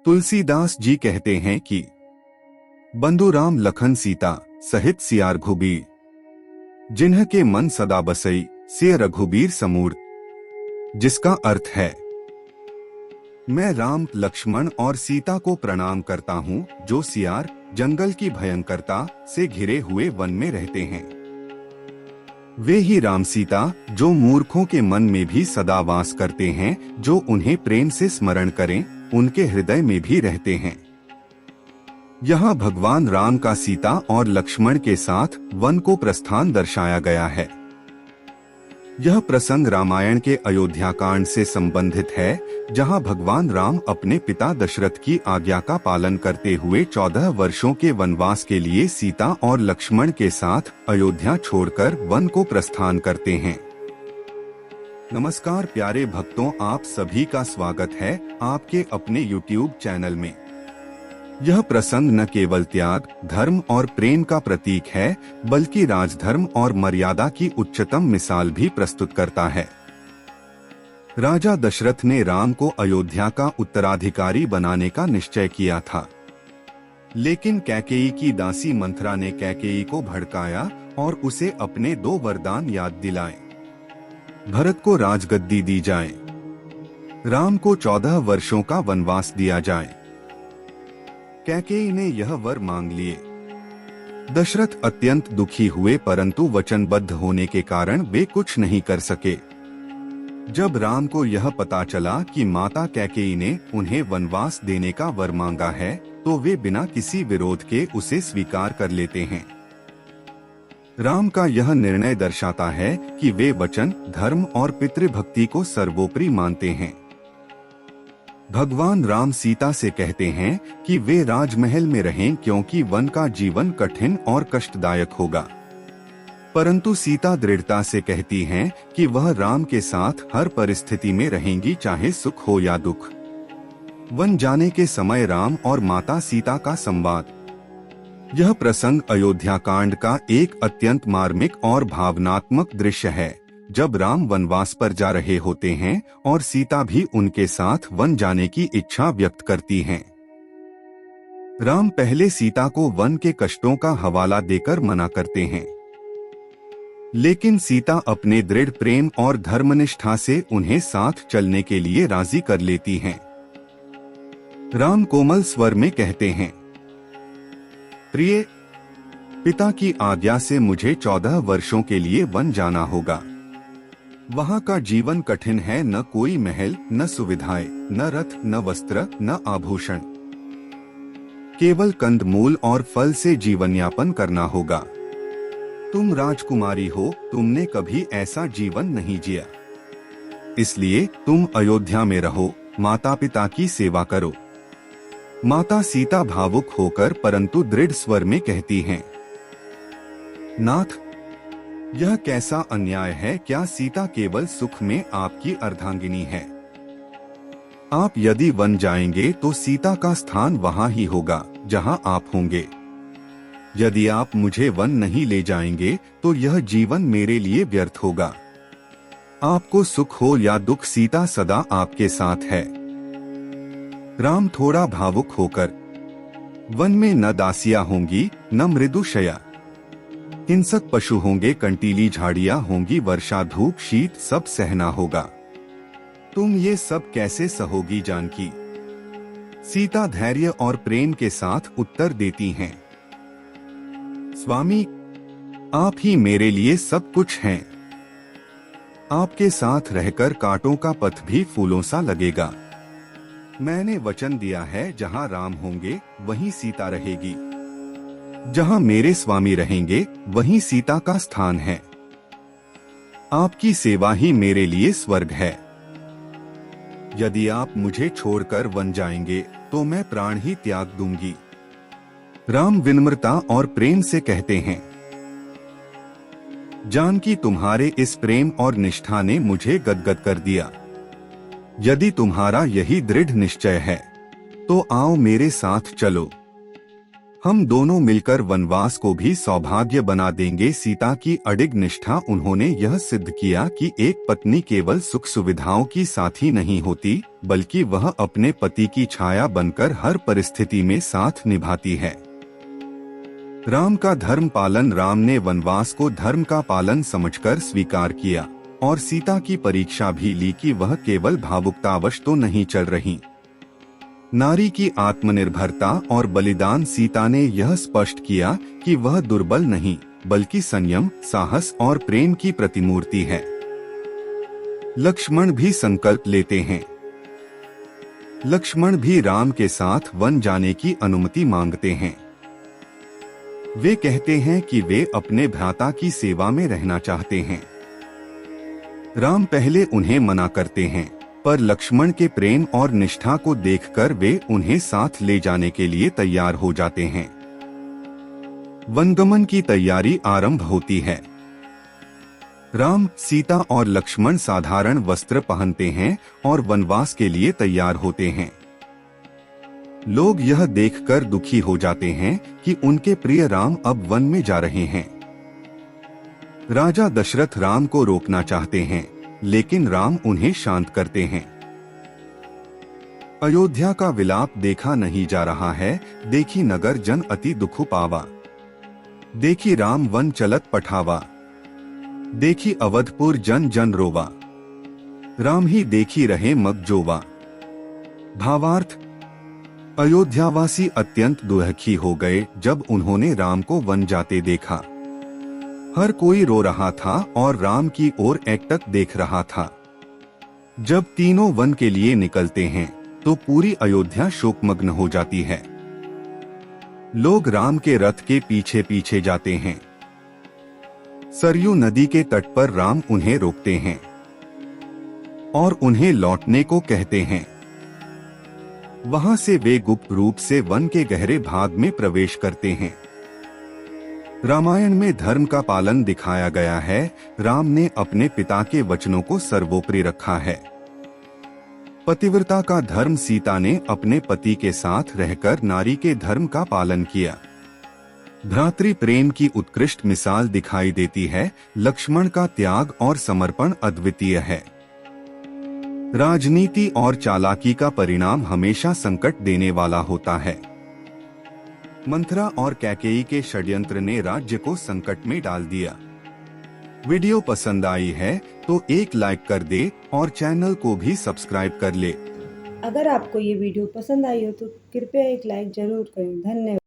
तुलसीदास जी कहते हैं कि बंधु राम लखन सीता सहित सिया रघुबीर, जिन्ह के मन सदा बसई से रघुबीर समूर। जिसका अर्थ है, मैं राम, लक्ष्मण और सीता को प्रणाम करता हूँ जो सियार जंगल की भयंकरता से घिरे हुए वन में रहते हैं। वे ही राम सीता जो मूर्खों के मन में भी सदा वास करते हैं, जो उन्हें प्रेम से स्मरण करें उनके हृदय में भी रहते हैं। यहाँ भगवान राम का सीता और लक्ष्मण के साथ वन को प्रस्थान दर्शाया गया है। यह प्रसंग रामायण के अयोध्या कांड से संबंधित है, जहाँ भगवान राम अपने पिता दशरथ की आज्ञा का पालन करते हुए 14 वर्षों के वनवास के लिए सीता और लक्ष्मण के साथ अयोध्या छोड़कर वन को प्रस्थान करते हैं। नमस्कार प्यारे भक्तों, आप सभी का स्वागत है आपके अपने YouTube चैनल में। यह प्रसंग न केवल त्याग, धर्म और प्रेम का प्रतीक है, बल्कि राजधर्म और मर्यादा की उच्चतम मिसाल भी प्रस्तुत करता है। राजा दशरथ ने राम को अयोध्या का उत्तराधिकारी बनाने का निश्चय किया था, लेकिन कैकेयी की दासी मंथरा ने कैकेयी को भड़काया और उसे अपने 2 वरदान याद दिलाए। भरत को राजगद्दी दी जाए, राम को 14 वर्षों का वनवास दिया जाए। कैकेयी ने यह वर मांग लिए। दशरथ अत्यंत दुखी हुए, परंतु वचनबद्ध होने के कारण वे कुछ नहीं कर सके। जब राम को यह पता चला कि माता कैकेयी ने उन्हें वनवास देने का वर मांगा है, तो वे बिना किसी विरोध के उसे स्वीकार कर लेते हैं। राम का यह निर्णय दर्शाता है कि वे वचन, धर्म और पितृभक्ति को सर्वोपरि मानते हैं। भगवान राम सीता से कहते हैं कि वे राजमहल में रहें, क्योंकि वन का जीवन कठिन और कष्टदायक होगा। परंतु सीता दृढ़ता से कहती हैं कि वह राम के साथ हर परिस्थिति में रहेंगी, चाहे सुख हो या दुख। वन जाने के समय राम और माता सीता का संवाद। यह प्रसंग अयोध्या कांड का एक अत्यंत मार्मिक और भावनात्मक दृश्य है, जब राम वनवास पर जा रहे होते हैं और सीता भी उनके साथ वन जाने की इच्छा व्यक्त करती हैं। राम पहले सीता को वन के कष्टों का हवाला देकर मना करते हैं, लेकिन सीता अपने दृढ़ प्रेम और धर्मनिष्ठा से उन्हें साथ चलने के लिए राजी कर लेती हैं। राम कोमल स्वर में कहते हैं, प्रिय पिता की आज्ञा से मुझे 14 वर्षों के लिए वन जाना होगा। वहाँ का जीवन कठिन है, न कोई महल, न सुविधाएं, न रथ, न वस्त्र, न आभूषण। केवल कंदमूल और फल से जीवन यापन करना होगा। तुम राजकुमारी हो, तुमने कभी ऐसा जीवन नहीं जिया, इसलिए तुम अयोध्या में रहो, माता पिता की सेवा करो। माता सीता भावुक होकर परंतु दृढ़ स्वर में कहती हैं, नाथ, यह कैसा अन्याय है। क्या सीता केवल सुख में आपकी अर्धांगिनी है? आप यदि वन जाएंगे तो सीता का स्थान वहां ही होगा जहां आप होंगे। यदि आप मुझे वन नहीं ले जाएंगे तो यह जीवन मेरे लिए व्यर्थ होगा। आपको सुख हो या दुख, सीता सदा आपके साथ है। राम थोड़ा भावुक होकर, वन में न दासियां होंगी, न मृदु शया, हिंसक पशु होंगे, कंटीली झाड़ियां होंगी, वर्षा धूप शीत सब सहना होगा। तुम ये सब कैसे सहोगी जानकी? सीता धैर्य और प्रेम के साथ उत्तर देती हैं, स्वामी, आप ही मेरे लिए सब कुछ हैं। आपके साथ रहकर कांटों का पथ भी फूलों सा लगेगा। मैंने वचन दिया है, जहां राम होंगे वहीं सीता रहेगी। जहां मेरे स्वामी रहेंगे वहीं सीता का स्थान है। आपकी सेवा ही मेरे लिए स्वर्ग है। यदि आप मुझे छोड़कर वन जाएंगे तो मैं प्राण ही त्याग दूंगी। राम विनम्रता और प्रेम से कहते हैं, जानकी, तुम्हारे इस प्रेम और निष्ठा ने मुझे गदगद कर दिया। यदि तुम्हारा यही दृढ़ निश्चय है तो आओ मेरे साथ चलो। हम दोनों मिलकर वनवास को भी सौभाग्य बना देंगे। सीता की अडिग निष्ठा। उन्होंने यह सिद्ध किया कि एक पत्नी केवल सुख सुविधाओं की साथी नहीं होती, बल्कि वह अपने पति की छाया बनकर हर परिस्थिति में साथ निभाती है। राम का धर्म पालन। राम ने वनवास को धर्म का पालन समझकर स्वीकार किया और सीता की परीक्षा भी ली कि वह केवल भावुकतावश तो नहीं चल रही। नारी की आत्मनिर्भरता और बलिदान। सीता ने यह स्पष्ट किया कि वह दुर्बल नहीं, बल्कि संयम, साहस और प्रेम की प्रतिमूर्ति है। लक्ष्मण भी संकल्प लेते हैं। लक्ष्मण भी राम के साथ वन जाने की अनुमति मांगते हैं। वे कहते हैं कि वे अपने भ्राता की सेवा में रहना चाहते हैं। राम पहले उन्हें मना करते हैं, पर लक्ष्मण के प्रेम और निष्ठा को देखकर वे उन्हें साथ ले जाने के लिए तैयार हो जाते हैं। वनगमन की तैयारी आरंभ होती है। राम, सीता और लक्ष्मण साधारण वस्त्र पहनते हैं और वनवास के लिए तैयार होते हैं। लोग यह देखकर दुखी हो जाते हैं कि उनके प्रिय राम अब वन में जा रहे हैं। राजा दशरथ राम को रोकना चाहते हैं, लेकिन राम उन्हें शांत करते हैं। अयोध्या का विलाप देखा नहीं जा रहा है। देखी नगर जन अति दुखु पावा, देखी राम वन चलत पठावा, देखी अवधपुर जन जन रोवा, राम ही देखी रहे मग जोवा। भावार्थ, अयोध्यावासी अत्यंत दुखी हो गए जब उन्होंने राम को वन जाते देखा। हर कोई रो रहा था और राम की ओर एकटक देख रहा था। जब तीनों वन के लिए निकलते हैं तो पूरी अयोध्या शोकमग्न हो जाती है। लोग राम के रथ के पीछे पीछे जाते हैं। सरयू नदी के तट पर राम उन्हें रोकते हैं और उन्हें लौटने को कहते हैं। वहां से वे गुप्त रूप से वन के गहरे भाग में प्रवेश करते हैं। रामायण में धर्म का पालन दिखाया गया है। राम ने अपने पिता के वचनों को सर्वोपरि रखा है। पतिव्रता का धर्म। सीता ने अपने पति के साथ रहकर नारी के धर्म का पालन किया। भ्रातृ प्रेम की उत्कृष्ट मिसाल दिखाई देती है। लक्ष्मण का त्याग और समर्पण अद्वितीय है। राजनीति और चालाकी का परिणाम हमेशा संकट देने वाला होता है। मंथरा और कैकेयी के षड्यंत्र ने राज्य को संकट में डाल दिया। वीडियो पसंद आई है तो एक लाइक कर दे और चैनल को भी सब्सक्राइब कर ले। अगर आपको ये वीडियो पसंद आई हो तो कृपया एक लाइक जरूर करें। धन्यवाद।